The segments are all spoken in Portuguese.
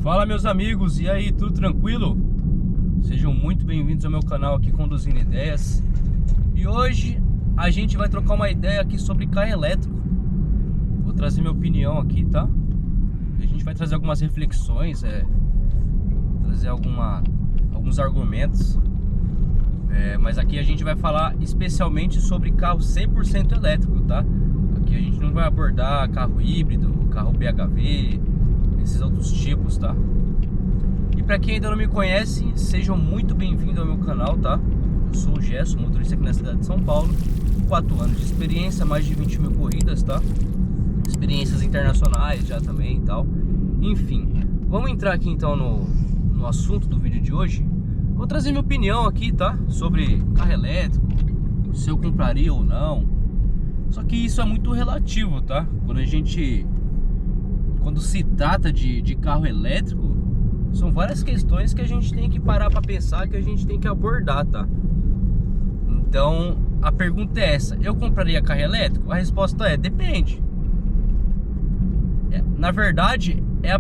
Fala, meus amigos, e aí, tudo tranquilo? Sejam muito bem-vindos ao meu canal aqui Conduzindo Ideias. E hoje a gente vai trocar uma ideia aqui sobre carro elétrico. Vou trazer minha opinião aqui, tá? A gente vai trazer algumas reflexões, trazer alguns argumentos. Mas aqui a gente vai falar especialmente sobre carro 100% elétrico, tá? Aqui a gente não vai abordar carro híbrido, carro BHV, esses outros tipos, tá? E para quem ainda não me conhece, sejam muito bem-vindos ao meu canal, tá? Eu sou o Gerson, motorista aqui na cidade de São Paulo, 4 anos de experiência, mais de 20 mil corridas, tá? Experiências internacionais já também e tal. Enfim, vamos entrar aqui então no assunto do vídeo de hoje. Vou trazer minha opinião aqui, tá? Sobre carro elétrico, se eu compraria ou não. Só que isso é muito relativo, tá? Quando se trata de carro elétrico, são várias questões que a gente tem que parar para pensar, que a gente tem que abordar, tá? Então, a pergunta é essa: eu compraria carro elétrico? A resposta é: depende. Na verdade, é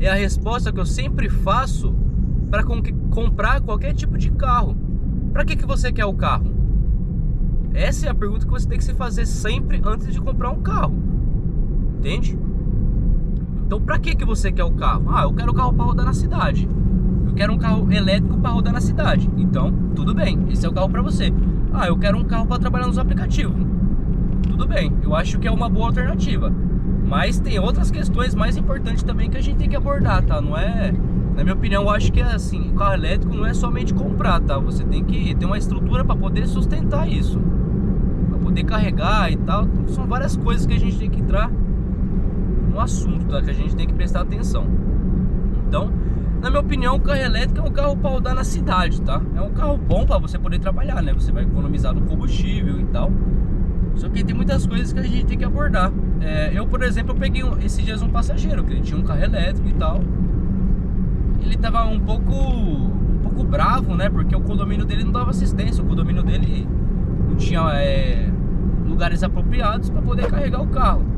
a resposta que eu sempre faço para comprar qualquer tipo de carro. Para que você quer o carro? Essa é a pergunta que você tem que se fazer sempre antes de comprar um carro. Entende? Então, para que você quer o carro? Ah, eu quero o carro para rodar na cidade. Eu quero um carro elétrico para rodar na cidade. Então, tudo bem, esse é o carro para você. Ah, eu quero um carro para trabalhar nos aplicativos. Tudo bem, eu acho que é uma boa alternativa. Mas tem outras questões mais importantes também que a gente tem que abordar, tá? Não é... Na minha opinião, eu acho que é assim, o carro elétrico não é somente comprar, tá? Você tem que ter uma estrutura para poder sustentar isso, para poder carregar e tal. São várias coisas que a gente tem que entrar no assunto, tá? Que a gente tem que prestar atenção. Então, na minha opinião, o carro elétrico é um carro para rodar na cidade, tá? É um carro bom para você poder trabalhar, né? Você vai economizar no combustível e tal. Só que tem muitas coisas que a gente tem que abordar. Eu, por exemplo, eu peguei esses dias um passageiro que ele tinha um carro elétrico e tal. Ele tava um pouco bravo, né? Porque o condomínio dele não dava assistência. O condomínio dele não tinha lugares apropriados para poder carregar o carro.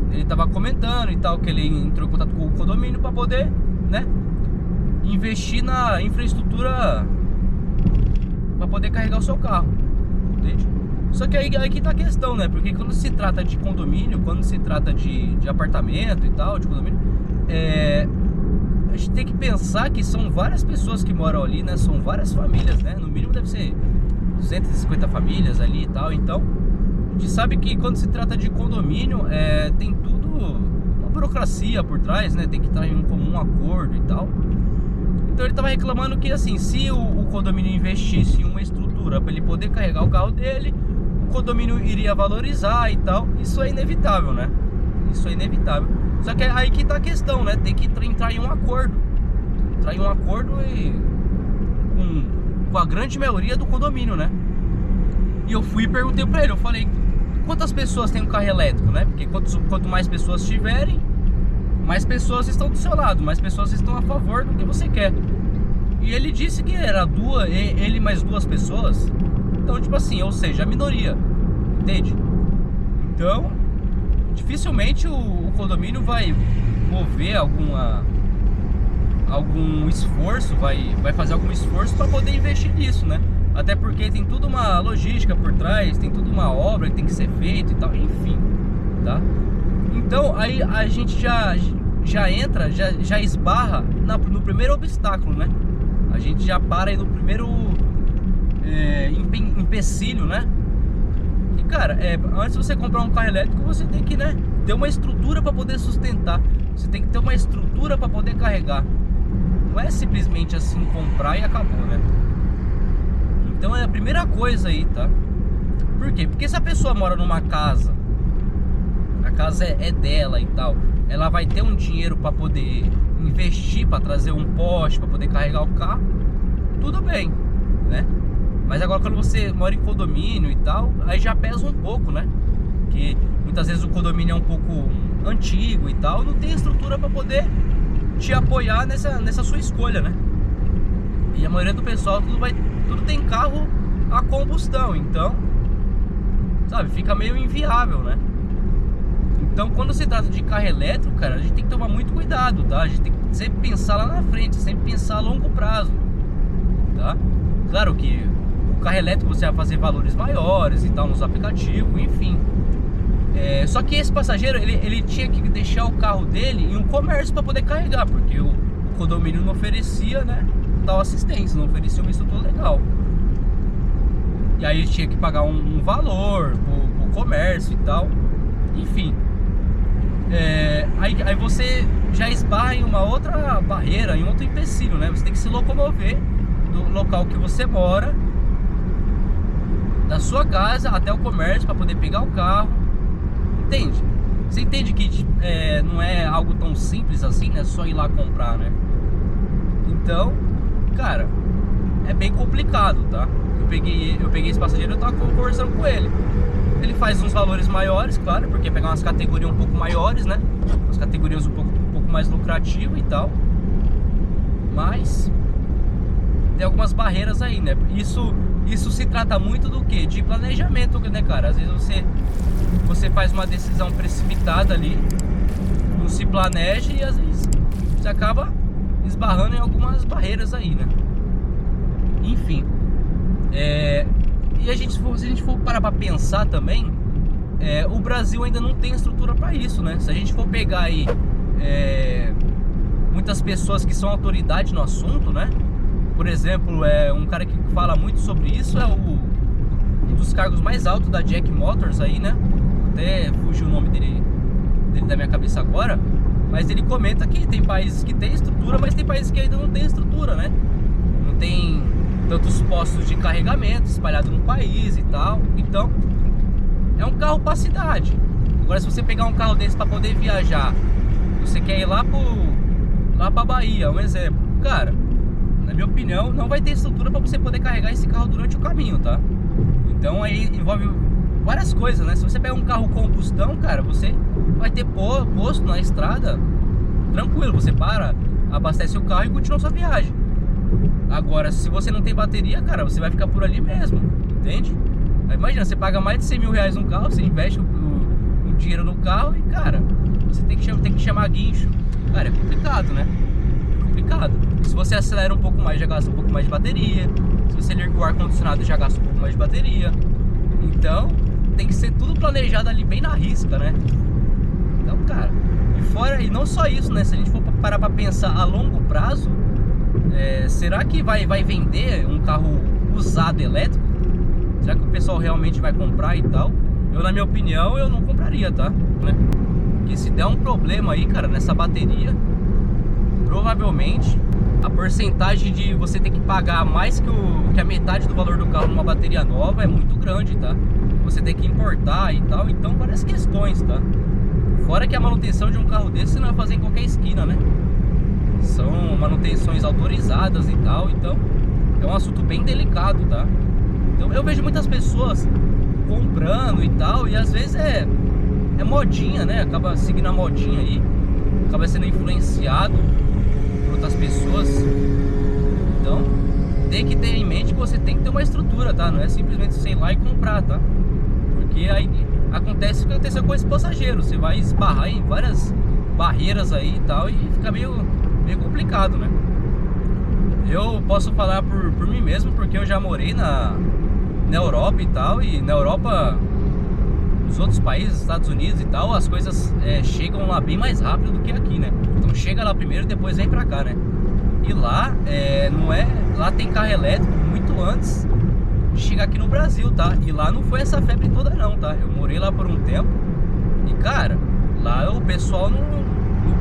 Ele tava comentando e tal que ele entrou em contato com o condomínio para poder, né, investir na infraestrutura para poder carregar o seu carro, entende? Só que aí que tá a questão, né? Porque quando se trata de condomínio, quando se trata de apartamento e tal, de condomínio, a gente tem que pensar que são várias pessoas que moram ali, né? São várias famílias, né? No mínimo deve ser 250 famílias ali e tal. Então, a gente sabe que quando se trata de condomínio, tem tudo uma burocracia por trás, né? Tem que estar em um comum acordo e tal. Então ele estava reclamando que, assim, se o condomínio investisse em uma estrutura para ele poder carregar o carro dele, o condomínio iria valorizar e tal. Isso é inevitável, né? Isso é inevitável. Só que aí que tá a questão, né? Tem que entrar em um acordo. Entrar em um acordo com a grande maioria do condomínio, né? E eu fui e perguntei pra ele, eu falei: quantas pessoas tem um carro elétrico, né? Porque quanto mais pessoas tiverem, mais pessoas estão do seu lado, mais pessoas estão a favor do que você quer. E ele disse que era ele mais 2 pessoas. Então, tipo assim, ou seja, a minoria, entende? Então, dificilmente o condomínio vai mover algum esforço, vai fazer algum esforço para poder investir nisso, né? Até porque tem toda uma logística por trás, tem toda uma obra que tem que ser feita e tal, enfim, tá? Então aí a gente já entra, já esbarra no primeiro obstáculo, né? A gente já para aí no primeiro empecilho, né? E cara, antes de você comprar um carro elétrico, você tem que, né, ter uma estrutura para poder sustentar. Você tem que ter uma estrutura para poder carregar. Não é simplesmente assim comprar e acabou, né? Então é a primeira coisa aí, tá? Por quê? Porque se a pessoa mora numa casa, a casa é dela e tal, ela vai ter um dinheiro para poder investir, para trazer um poste, para poder carregar o carro, tudo bem, né? Mas agora quando você mora em condomínio e tal, aí já pesa um pouco, né? Que muitas vezes o condomínio é um pouco antigo e tal, não tem estrutura para poder te apoiar nessa sua escolha, né? E a maioria do pessoal tudo tem carro a combustão, então, sabe, fica meio inviável, né? Então, quando se trata de carro elétrico, cara, a gente tem que tomar muito cuidado, tá? A gente tem que sempre pensar lá na frente, sempre pensar a longo prazo, tá? Claro que o carro elétrico você vai fazer valores maiores e tal nos aplicativos, enfim. Só que esse passageiro, ele tinha que deixar o carro dele em um comércio para poder carregar, porque o condomínio não oferecia, né, tal assistência, não oferecia uma estrutura legal. E aí ele tinha que pagar um valor pro comércio e tal, enfim. Aí você já esbarra em uma outra barreira, em outro empecilho, né? Você tem que se locomover do local que você mora, da sua casa até o comércio para poder pegar o carro, entende? Você entende que não é algo tão simples assim, né? Só ir lá comprar, né? Então, cara, é bem complicado, tá? Eu peguei esse passageiro, eu tava conversando com ele. Ele faz uns valores maiores, claro, porque pegar umas categorias um pouco maiores, né? Umas categorias um pouco mais lucrativas e tal. Mas tem algumas barreiras aí, né? Isso se trata muito do quê? De planejamento, né, cara? Às vezes você faz uma decisão precipitada ali, não se planeja e às vezes você acaba esbarrando em algumas barreiras aí, né? Enfim. E se a gente for parar pra pensar também, o Brasil ainda não tem estrutura para isso, né? Se a gente for pegar aí muitas pessoas que são autoridade no assunto, né? Por exemplo, um cara que fala muito sobre isso um dos cargos mais altos da Jack Motors aí, né? Até fugiu o nome dele da minha cabeça agora, mas ele comenta que tem países que tem estrutura, mas tem países que ainda não tem estrutura, né? Não tem tantos postos de carregamento espalhados no país e tal. Então, é um carro para cidade. Agora, se você pegar um carro desse para poder viajar, você quer ir lá pra Bahia, um exemplo, cara, na minha opinião, não vai ter estrutura para você poder carregar esse carro durante o caminho, tá? Então, aí envolve várias coisas, né? Se você pega um carro combustão, cara, você vai ter posto na estrada tranquilo, você para, abastece o carro e continua sua viagem. Agora, se você não tem bateria, cara, você vai ficar por ali mesmo, entende? Aí, imagina, você paga mais de 100 mil reais no carro, você investe o dinheiro no carro e, cara, você tem que chamar guincho. Cara, é complicado, né? É complicado. Se você acelera um pouco mais, já gasta um pouco mais de bateria. Se você liga o ar-condicionado, já gasta um pouco mais de bateria. Então, tem que ser tudo planejado ali bem na risca, né? Então, cara, e não só isso, né? Se a gente for parar pra pensar a longo prazo, será que vai vender um carro usado elétrico? Será que o pessoal realmente vai comprar e tal? Na minha opinião, eu não compraria, tá? Né? Porque se der um problema aí, cara, nessa bateria, provavelmente a porcentagem de você ter que pagar mais que a metade do valor do carro numa bateria nova é muito grande, tá? Você tem que importar e tal, então várias questões, tá? Fora que a manutenção de um carro desse você não vai fazer em qualquer esquina, né? São manutenções autorizadas e tal, então é um assunto bem delicado, tá? Então eu vejo muitas pessoas comprando e tal, e às vezes é modinha, né? Acaba seguindo a modinha aí, acaba sendo influenciado por outras pessoas. Então tem que ter em mente que você tem que ter uma estrutura, tá? Não é simplesmente você ir lá e comprar, tá? Porque aí acontece o que aconteceu com esse passageiro, você vai esbarrar em várias barreiras aí e tal, e fica meio complicado, né? Eu posso falar por mim mesmo, porque eu já morei na Europa e tal, e na Europa, nos outros países, Estados Unidos e tal, as coisas chegam lá bem mais rápido do que aqui, né? Então chega lá primeiro e depois vem pra cá, né? E lá, lá tem carro elétrico muito antes de chegar aqui no Brasil, tá? E lá não foi essa febre toda não, tá? Eu morei lá por um tempo e, cara, lá o pessoal não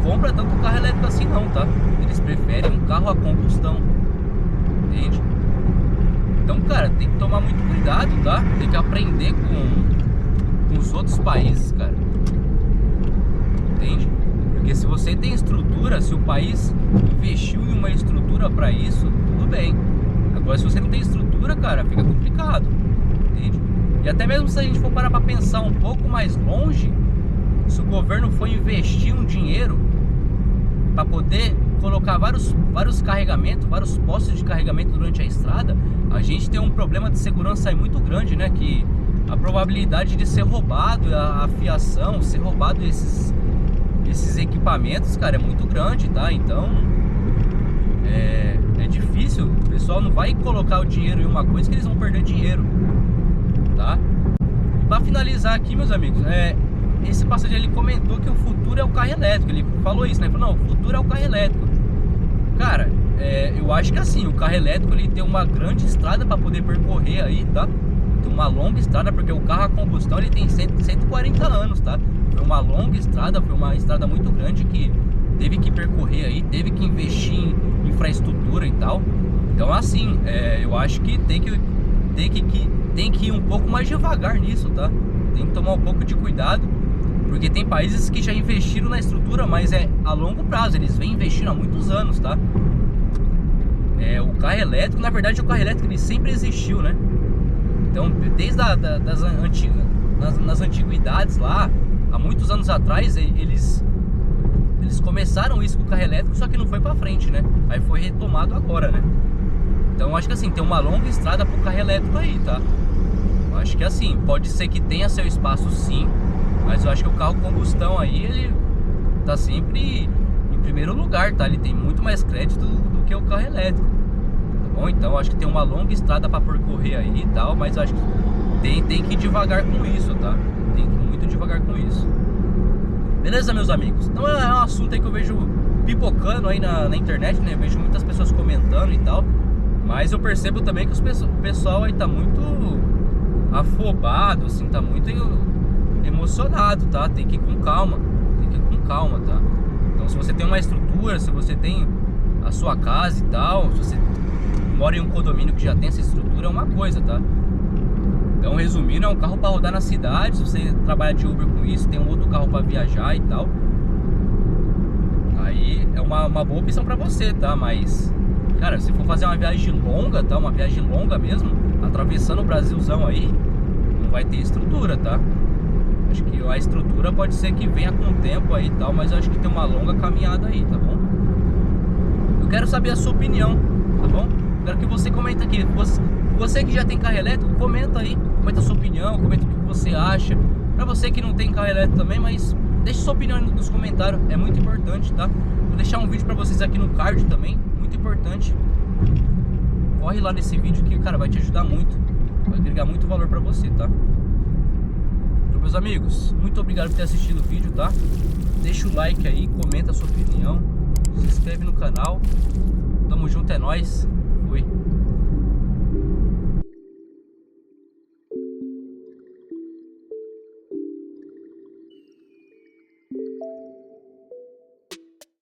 compra tanto carro elétrico assim não, tá? Eles preferem um carro a combustão, entende? Então, cara, tem que tomar muito cuidado, tá? Tem que aprender com os outros países, cara, entende? Porque se você tem estrutura, se o país investiu em uma estrutura pra isso, tudo bem. Agora, se você não tem estrutura, cara, fica complicado, entende? E até mesmo se a gente for parar pra pensar um pouco mais longe, se o governo for investir um dinheiro para poder colocar vários carregamentos, vários postos de carregamento durante a estrada, a gente tem um problema de segurança aí muito grande, né? Que a probabilidade de ser roubado a fiação, ser roubado esses equipamentos, cara, é muito grande, tá? Então é difícil. O pessoal não vai colocar o dinheiro em uma coisa que eles vão perder dinheiro, tá? E pra finalizar aqui, meus amigos, esse passageiro, ele comentou que o futuro é o carro elétrico. Ele falou isso, né? Ele falou, não, o futuro é o carro elétrico. Cara, eu acho que assim, o carro elétrico, ele tem uma grande estrada para poder percorrer aí, tá? Tem uma longa estrada, porque o carro a combustão, ele tem 140 anos, tá? Foi uma longa estrada, foi uma estrada muito grande que teve que percorrer aí, teve que investir em infraestrutura e tal. Então assim, eu acho que tem que ir um pouco mais devagar nisso, tá? Tem que tomar um pouco de cuidado, porque tem países que já investiram na estrutura, mas é a longo prazo, eles vêm investindo há muitos anos, tá? O carro elétrico, na verdade, o carro elétrico ele sempre existiu, né? Então, desde nas antiguidades lá, há muitos anos atrás, eles começaram isso com o carro elétrico, só que não foi pra frente, né? Aí foi retomado agora, né? Então, acho que assim, tem uma longa estrada pro carro elétrico aí, tá? Acho que assim, pode ser que tenha seu espaço sim, mas eu acho que o carro combustão aí, ele tá sempre em primeiro lugar, tá? Ele tem muito mais crédito do que o carro elétrico, tá bom? Então acho que tem uma longa estrada para percorrer aí e tal, mas acho que tem que ir devagar com isso, tá? Tem que ir muito devagar com isso. Beleza, meus amigos? Então é um assunto aí que eu vejo pipocando aí na internet, né? Eu vejo muitas pessoas comentando e tal, mas eu percebo também que o pessoal aí tá muito afobado, assim, tá muito emocionado, tá? Tem que ir com calma, tá? Então, se você tem uma estrutura, se você tem a sua casa e tal, se você mora em um condomínio que já tem essa estrutura, é uma coisa, tá? Então, resumindo, é um carro para rodar na cidade. Se você trabalha de Uber com isso, tem um outro carro para viajar e tal, aí é uma boa opção para você, tá? Mas, cara, se for fazer uma viagem longa, tá? Uma viagem longa mesmo, atravessando o Brasilzão aí, não vai ter estrutura, tá? Acho que a estrutura pode ser que venha com o tempo aí e tal, mas eu acho que tem uma longa caminhada aí, tá bom? Eu quero saber a sua opinião, tá bom? Quero que você comenta aqui. Você que já tem carro elétrico, comenta aí, comenta a sua opinião, comenta o que você acha. Pra você que não tem carro elétrico também, mas deixe sua opinião nos comentários, é muito importante, tá? Vou deixar um vídeo pra vocês aqui no card também, muito importante. Corre lá nesse vídeo que, cara, vai te ajudar muito, vai agregar muito valor pra você, tá? Então, meus amigos, muito obrigado por ter assistido o vídeo, tá? Deixa o like aí, comenta a sua opinião, se inscreve no canal. Tamo junto, é nóis. Fui.